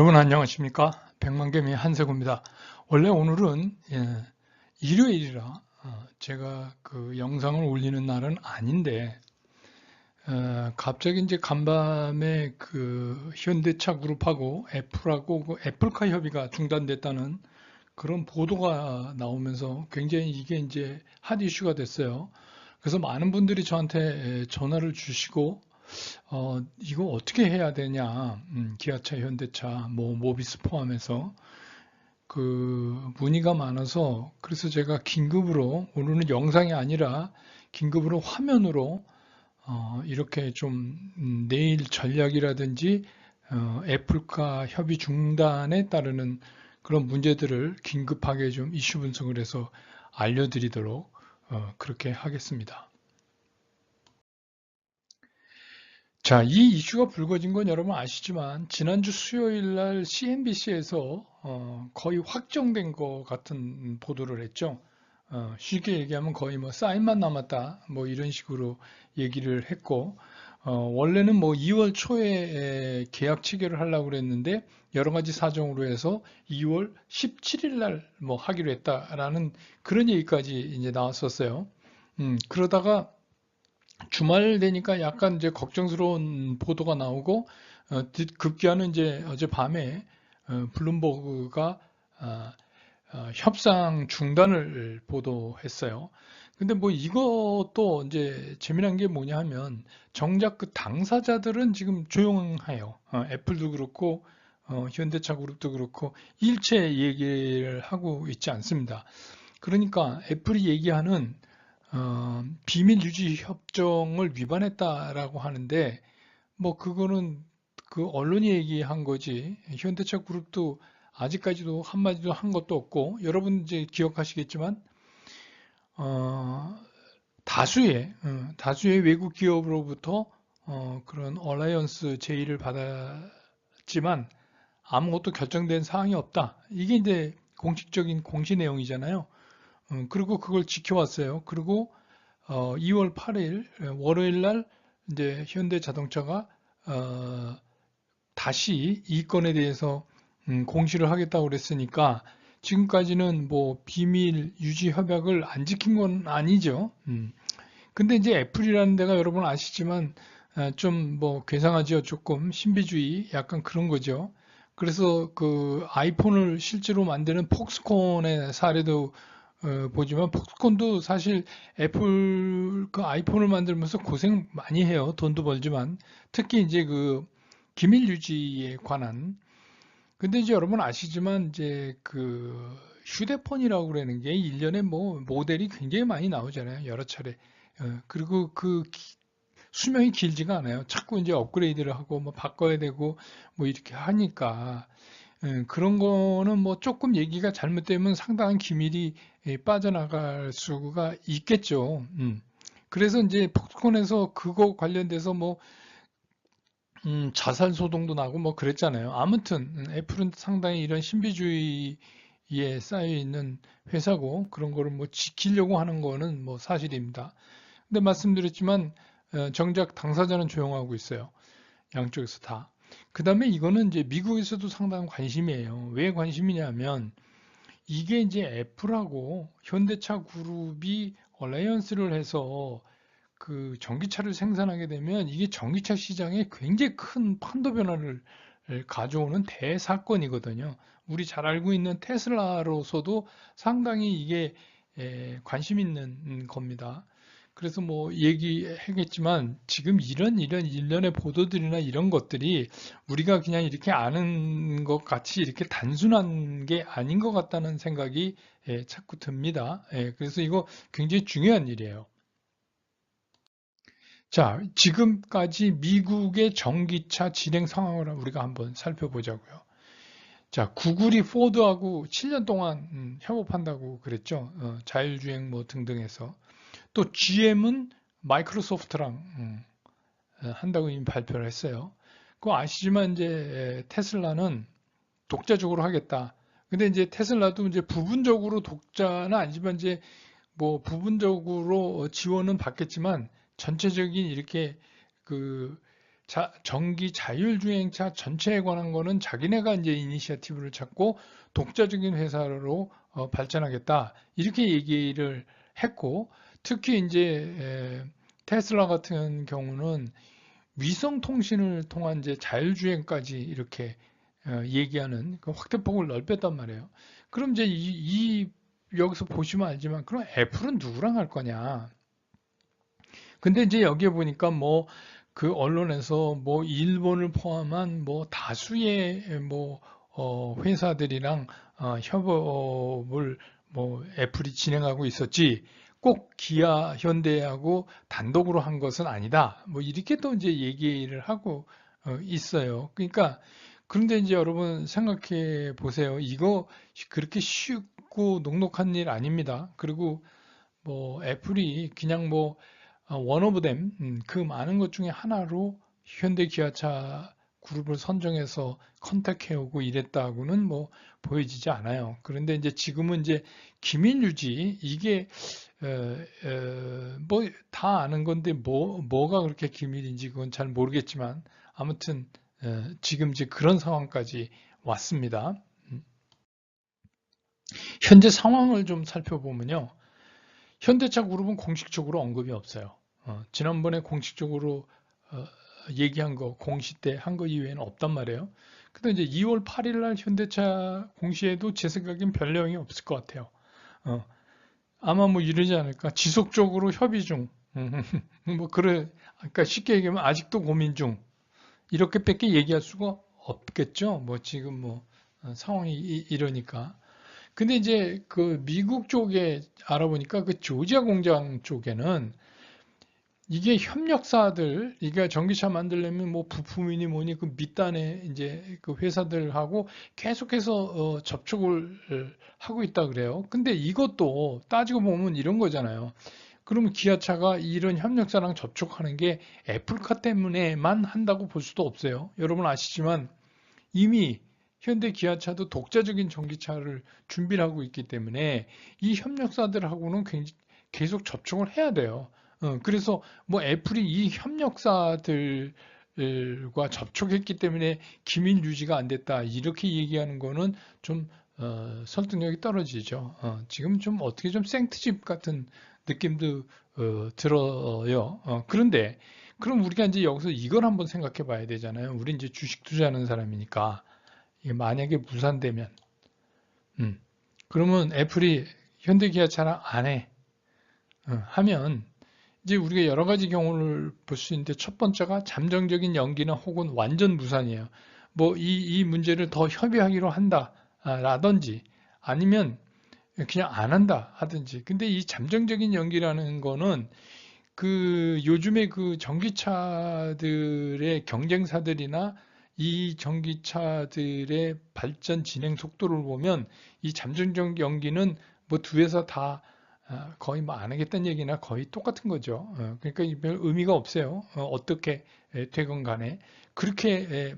여러분 안녕하십니까? 백만개미 한세구입니다. 원래 오늘은 일요일이라 제가 그 영상을 올리는 날은 아닌데 갑자기 이제 간밤에 그 현대차 그룹하고 애플하고 그 애플카 협의가 중단됐다는 그런 보도가 나오면서 굉장히 이게 이제 핫 이슈가 됐어요. 그래서 많은 분들이 저한테 전화를 주시고 이거 어떻게 해야 되냐, 기아차, 현대차, 뭐, 모비스 포함해서 그 문의가 많아서 그래서 제가 긴급으로 오늘은 영상이 아니라 긴급으로 화면으로 이렇게 좀 내일 전략이라든지 애플과 협의 중단에 따르는 그런 문제들을 긴급하게 좀 이슈 분석을 해서 알려드리도록 그렇게 하겠습니다. 자, 이 이슈가 불거진 건 여러분 아시지만 지난주 수요일 날 CNBC에서 거의 확정된 것 같은 보도를 했죠. 쉽게 얘기하면 거의 뭐 사인만 남았다 뭐 이런 식으로 얘기를 했고 원래는 뭐 2월 초에 계약 체결을 하려고 그랬는데 여러 가지 사정으로 해서 2월 17일 날 뭐 하기로 했다라는 그런 얘기까지 이제 나왔었어요. 그러다가 주말 되니까 약간 이제 걱정스러운 보도가 나오고 급기야는 이제 어젯밤에 블룸버그가 협상 중단을 보도했어요. 근데 뭐 이것도 이제 재미난 게 뭐냐 하면 정작 그 당사자들은 지금 조용해요. 애플도 그렇고 현대차 그룹도 그렇고 일체 얘기를 하고 있지 않습니다. 그러니까 애플이 얘기하는 비밀 유지 협정을 위반했다라고 하는데 뭐 그거는 그 언론이 얘기한 거지 현대차 그룹도 아직까지도 한마디도 한 것도 없고 여러분 이제 기억하시겠지만 어, 다수의 외국 기업으로부터 그런 얼라이언스 제의를 받았지만 아무것도 결정된 사항이 없다. 이게 이제 공식적인 공시 내용이잖아요. 그리고 그걸 지켜왔어요. 그리고 2월 8일 월요일 날 이제 현대자동차가 다시 이 건에 대해서 공시를 하겠다고 그랬으니까 지금까지는 뭐 비밀 유지 협약을 안 지킨 건 아니죠. 근데 이제 애플이라는 데가 여러분 아시지만 좀 뭐 괴상하죠. 조금 신비주의 약간 그런 거죠. 그래서 그 아이폰을 실제로 만드는 폭스콘의 사례도 보지만 폭스콘도 사실 애플 그 아이폰을 만들면서 고생 많이 해요. 돈도 벌지만 특히 이제 그 기밀 유지에 관한 근데 이제 여러분 아시지만 이제 그 휴대폰이라고 그러는 게 1년에 뭐 모델이 굉장히 많이 나오잖아요. 여러 차례. 그리고 그 수명이 길지가 않아요. 자꾸 이제 업그레이드를 하고 뭐 바꿔야 되고 뭐 이렇게 하니까 그런 거는 뭐 조금 얘기가 잘못되면 상당한 기밀이 빠져나갈 수가 있겠죠. 그래서 이제 폭스콘에서 그거 관련돼서 뭐 자살 소동도 나고 뭐 그랬잖아요. 아무튼 애플은 상당히 이런 신비주의에 쌓여 있는 회사고 그런 거를 뭐 지키려고 하는 거는 뭐 사실입니다. 근데 말씀드렸지만 정작 당사자는 조용하고 있어요. 양쪽에서 다. 그 다음에 이거는 이제 미국에서도 상당한 관심이에요. 왜 관심이냐면 이게 이제 애플하고 현대차 그룹이 얼라이언스를 해서 그 전기차를 생산하게 되면 이게 전기차 시장에 굉장히 큰 판도 변화를 가져오는 대사건이거든요. 우리 잘 알고 있는 테슬라로서도 상당히 이게 관심 있는 겁니다. 그래서 뭐 얘기하겠지만 지금 이런 일련의 보도들이나 이런 것들이 우리가 그냥 이렇게 아는 것 같이 이렇게 단순한 게 아닌 것 같다는 생각이 자꾸 듭니다. 그래서 이거 굉장히 중요한 일이에요. 자, 지금까지 미국의 전기차 진행 상황을 우리가 한번 살펴보자고요. 자, 구글이 포드하고 7년 동안 협업한다고 그랬죠. 자율주행 뭐 등등해서. 또 GM은 마이크로소프트랑 한다고 이미 발표를 했어요. 그거 아시지만 이제 테슬라는 독자적으로 하겠다. 근데 이제 테슬라도 이제 부분적으로 독자는 아니지만 이제 뭐 부분적으로 지원은 받겠지만 전체적인 이렇게 그 전기 자율주행차 전체에 관한 거는 자기네가 이제 이니셔티브를 찾고 독자적인 회사로 발전하겠다. 이렇게 얘기를 했고, 특히 이제 테슬라 같은 경우는 위성 통신을 통한 이제 자율주행까지 이렇게 얘기하는 그 확대폭을 넓혔단 말이에요. 그럼 이제 여기서 보시면 알지만 그럼 애플은 누구랑 할 거냐? 근데 이제 여기에 보니까 뭐 그 언론에서 뭐 일본을 포함한 뭐 다수의 뭐 회사들이랑 협업을 뭐 애플이 진행하고 있었지 꼭 기아 현대하고 단독으로 한 것은 아니다. 뭐 이렇게 또 이제 얘기를 하고 있어요. 그러니까 그런데 이제 여러분 생각해 보세요. 이거 그렇게 쉽고 녹록한 일 아닙니다. 그리고 뭐 애플이 그냥 뭐 원 오브 댐, 그 많은 것 중에 하나로 현대 기아차 그룹을 선정해서 컨택해오고 이랬다고는 뭐 보여지지 않아요. 그런데 이제 지금은 이제 기밀 유지 이게 뭐 다 아는 건데 뭐가 그렇게 기밀인지 그건 잘 모르겠지만 아무튼 지금 이제 그런 상황까지 왔습니다. 현재 상황을 좀 살펴보면요. 현대차 그룹은 공식적으로 언급이 없어요. 지난번에 공식적으로 얘기한 거, 공시 때 한 거 이외에는 없단 말이에요. 근데 이제 2월 8일 날 현대차 공시에도 제 생각엔 별 내용이 없을 것 같아요. 어, 아마 뭐 이러지 않을까. 지속적으로 협의 중. 뭐 그러니까 쉽게 얘기하면 아직도 고민 중. 이렇게밖에 얘기할 수가 없겠죠. 뭐 지금 뭐 상황이 이러니까. 근데 이제 그 미국 쪽에 알아보니까 그 조지아 공장 쪽에는 이게 협력사들, 이게 전기차 만들려면 뭐 부품이니 뭐니 그 밑단에 이제 그 회사들하고 계속해서 접촉을 하고 있다 그래요. 근데 이것도 따지고 보면 이런 거잖아요. 그러면 기아차가 이런 협력사랑 접촉하는 게 애플카 때문에만 한다고 볼 수도 없어요. 여러분 아시지만 이미 현대 기아차도 독자적인 전기차를 준비를 하고 있기 때문에 이 협력사들하고는 계속 접촉을 해야 돼요. 그래서 뭐 애플이 이 협력사들과 접촉했기 때문에 기밀 유지가 안 됐다 이렇게 얘기하는 거는 좀 설득력이 떨어지죠. 지금 좀 어떻게 좀 생트집 같은 느낌도 들어요. 그런데 그럼 우리가 이제 여기서 이걸 한번 생각해 봐야 되잖아요. 우리 이제 주식 투자하는 사람이니까 이게 만약에 무산되면, 음, 그러면 애플이 현대기아차랑 안 해. 하면 이제 우리가 여러 가지 경우를 볼 수 있는데 첫 번째가 잠정적인 연기나 혹은 완전 무산이에요. 뭐 이 문제를 더 협의하기로 한다 라든지 아니면 그냥 안 한다 하든지. 근데 이 잠정적인 연기라는 거는 그 요즘에 그 전기차들의 경쟁사들이나 이 전기차들의 발전 진행 속도를 보면 이 잠정적 연기는 뭐 두 회사 다 거의 뭐 안 하겠다는 얘기나 거의 똑같은 거죠. 그러니까 별 의미가 없어요. 어떻게 되건 간에 그렇게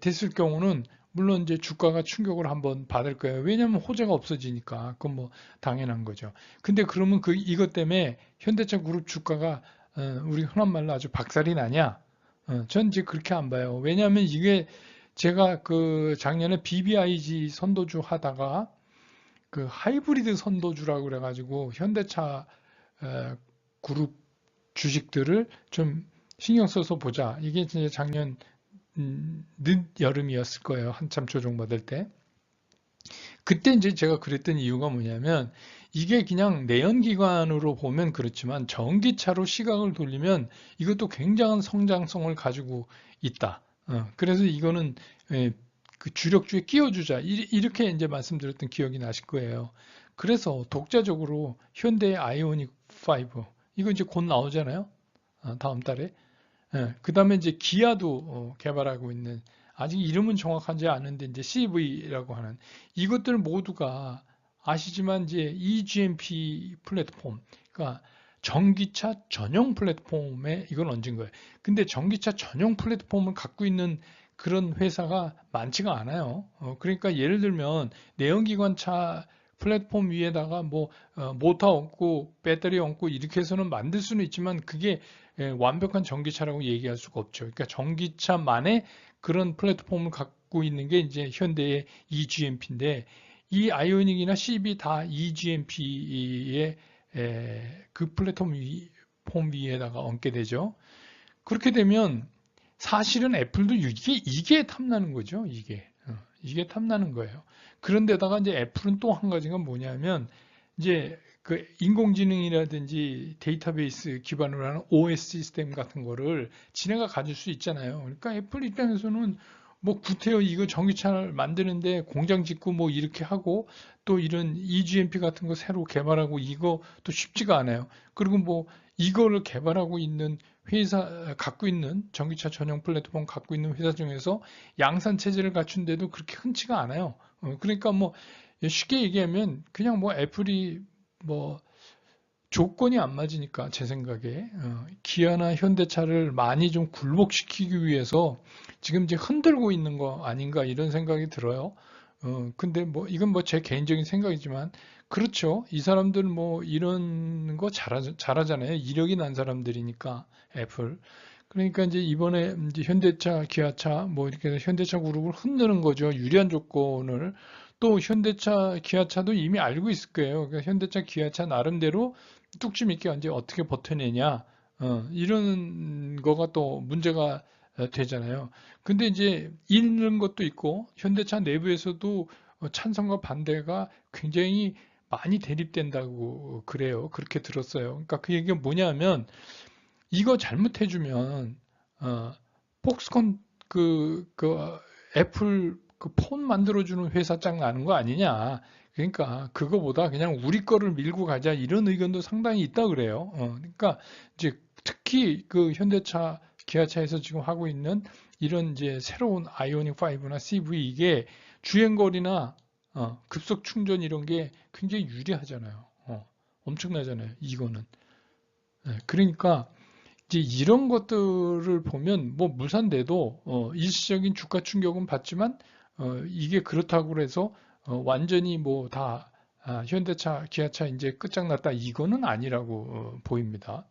됐을 경우는 물론 이제 주가가 충격을 한번 받을 거예요. 왜냐하면 호재가 없어지니까 그건 뭐 당연한 거죠. 근데 그러면 그 이것 때문에 현대차 그룹 주가가 우리 흔한 말로 아주 박살이 나냐? 전 이제 그렇게 안 봐요. 왜냐하면 이게 제가 그 작년에 BBIG 선도주 하다가 그 하이브리드 선도주라고 그래가지고 현대차 그룹 주식들을 좀 신경 써서 보자. 이게 이제 작년 늦여름이었을 거예요. 한참 조정받을 때. 그때 이제 제가 그랬던 이유가 뭐냐면 이게 그냥 내연기관으로 보면 그렇지만 전기차로 시각을 돌리면 이것도 굉장한 성장성을 가지고 있다. 그래서 이거는 그 주력주에 끼워주자. 이렇게 이제 말씀드렸던 기억이 나실 거예요. 그래서 독자적으로 현대 아이오닉 5 이거 이제 곧 나오잖아요. 다음 달에. 그 다음에 이제 기아도 개발하고 있는 아직 이름은 정확한지 아는데 이제 CV라고 하는 이것들 모두가 아시지만 이제 eGMP 플랫폼, 그러니까 전기차 전용 플랫폼에 이걸 얹은 거예요. 근데 전기차 전용 플랫폼을 갖고 있는 그런 회사가 많지가 않아요. 그러니까 예를 들면 내연기관차 플랫폼 위에다가 뭐 모터 얹고 배터리 얹고 이렇게 해서는 만들 수는 있지만 그게 완벽한 전기차라고 얘기할 수가 없죠. 그러니까 전기차만의 그런 플랫폼을 갖고 있는 게 이제 현대의 eGMP인데 이 아이오닉이나 CB 다 eGMP의 그 플랫폼 폼 위에다가 얹게 되죠. 그렇게 되면 사실은 애플도 이게 탐나는 거죠. 이게 탐나는 거예요. 그런데다가 이제 애플은 또 한 가지가 뭐냐면 이제 그 인공지능이라든지 데이터베이스 기반으로 하는 OS 시스템 같은 거를 지네가 가질 수 있잖아요. 그러니까 애플 입장에서는 뭐 구태여 이거 전기차를 만드는데 공장 짓고 뭐 이렇게 하고 또 이런 eGMP 같은 거 새로 개발하고 이거 또 쉽지가 않아요. 그리고 뭐 이거를 개발하고 있는 회사 갖고 있는 전기차 전용 플랫폼 갖고 있는 회사 중에서 양산 체제를 갖춘데도 그렇게 흔치가 않아요. 그러니까 뭐 쉽게 얘기하면 그냥 뭐 애플이 뭐 조건이 안 맞으니까 제 생각에 기아나 현대차를 많이 좀 굴복시키기 위해서 지금 이제 흔들고 있는 거 아닌가 이런 생각이 들어요. 근데 뭐 이건 뭐 제 개인적인 생각이지만 그렇죠. 이 사람들 뭐 이런 거 잘하잖아요. 이력이 난 사람들이니까 애플. 그러니까 이제 이번에 이제 현대차, 기아차 뭐 이렇게 해서 현대차 그룹을 흔드는 거죠. 유리한 조건을. 또 현대차, 기아차도 이미 알고 있을 거예요. 그러니까 현대차, 기아차 나름대로 뚝심 있게 이제 어떻게 버텨내냐, 이런 거가 또 문제가 되잖아요. 근데 이제 이런 것도 있고 현대차 내부에서도 찬성과 반대가 굉장히 많이 대립된다고 그래요. 그렇게 들었어요. 그러니까 그 얘기가 뭐냐면 이거 잘못해주면 폭스콘 그 애플 그 폰 만들어주는 회사 짱 나는 거 아니냐. 그러니까 그거보다 그냥 우리 거를 밀고 가자 이런 의견도 상당히 있다 그래요. 그러니까 이제 특히 그 현대차, 기아차에서 지금 하고 있는 이런 이제 새로운 아이오닉 5나 CV 이게 주행거리나 급속 충전 이런 게 굉장히 유리하잖아요. 엄청나잖아요. 이거는. 그러니까 이제 이런 것들을 보면 뭐 물산돼도 일시적인 주가 충격은 받지만 이게 그렇다고 해서 완전히 뭐 다 현대차, 기아차 이제 끝장났다 이거는 아니라고 보입니다.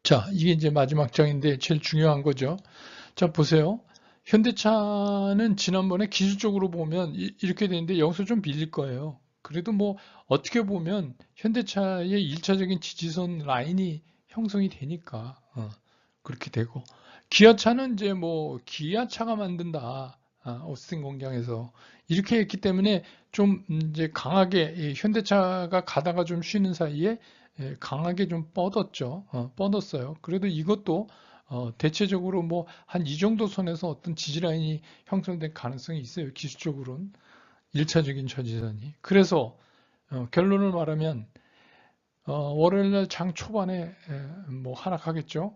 자, 이게 이제 마지막 장인데 제일 중요한 거죠. 자, 보세요. 현대차는 지난번에 기술적으로 보면 이렇게 되는데 여기서 좀 밀릴 거예요. 그래도 뭐 어떻게 보면 현대차의 1차적인 지지선 라인이 형성이 되니까 그렇게 되고 기아차는 이제 뭐 기아차가 만든다. 오스틴 공장에서 이렇게 했기 때문에 좀 이제 강하게 현대차가 가다가 좀 쉬는 사이에 강하게 좀 뻗었죠. 뻗었어요. 그래도 이것도 대체적으로 뭐 한 이 정도 선에서 어떤 지지라인이 형성될 가능성이 있어요. 기술적으로는 1차적인 저지선이. 그래서 결론을 말하면 월요일날 장 초반에 뭐 하락하겠죠.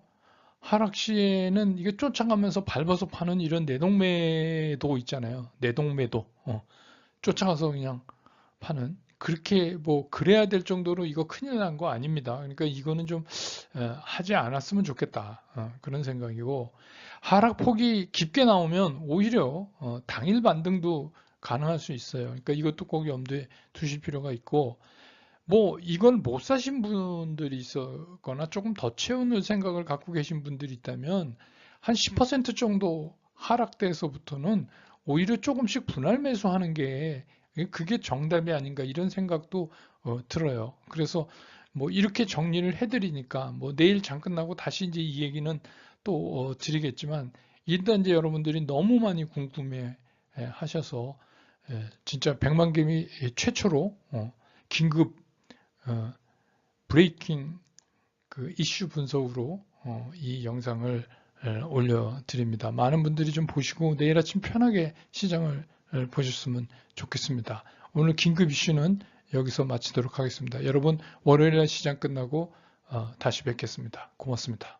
하락 시에는 이게 쫓아가면서 밟아서 파는 이런 내동매도 있잖아요. 내동매도 쫓아가서 그냥 파는 그렇게 뭐 그래야 될 정도로 이거 큰일 난 거 아닙니다. 그러니까 이거는 좀 하지 않았으면 좋겠다 그런 생각이고 하락폭이 깊게 나오면 오히려 당일 반등도 가능할 수 있어요. 그러니까 이것도 꼭 염두에 두실 필요가 있고 뭐 이걸 못 사신 분들이 있었거나 조금 더 채우는 생각을 갖고 계신 분들이 있다면 한 10% 정도 하락돼서부터는 오히려 조금씩 분할 매수하는 게 그게 정답이 아닌가 이런 생각도 들어요. 그래서 뭐 이렇게 정리를 해드리니까 뭐 내일 장 끝나고 다시 이제 이 얘기는 또 드리겠지만 일단 이제 여러분들이 너무 많이 궁금해 하셔서 진짜 100만 개미 최초로 긴급 브레이킹 그 이슈 분석으로 이 영상을 올려드립니다. 많은 분들이 좀 보시고 내일 아침 편하게 시장을 보셨으면 좋겠습니다. 오늘 긴급 이슈는 여기서 마치도록 하겠습니다. 여러분 월요일날 시장 끝나고 다시 뵙겠습니다. 고맙습니다.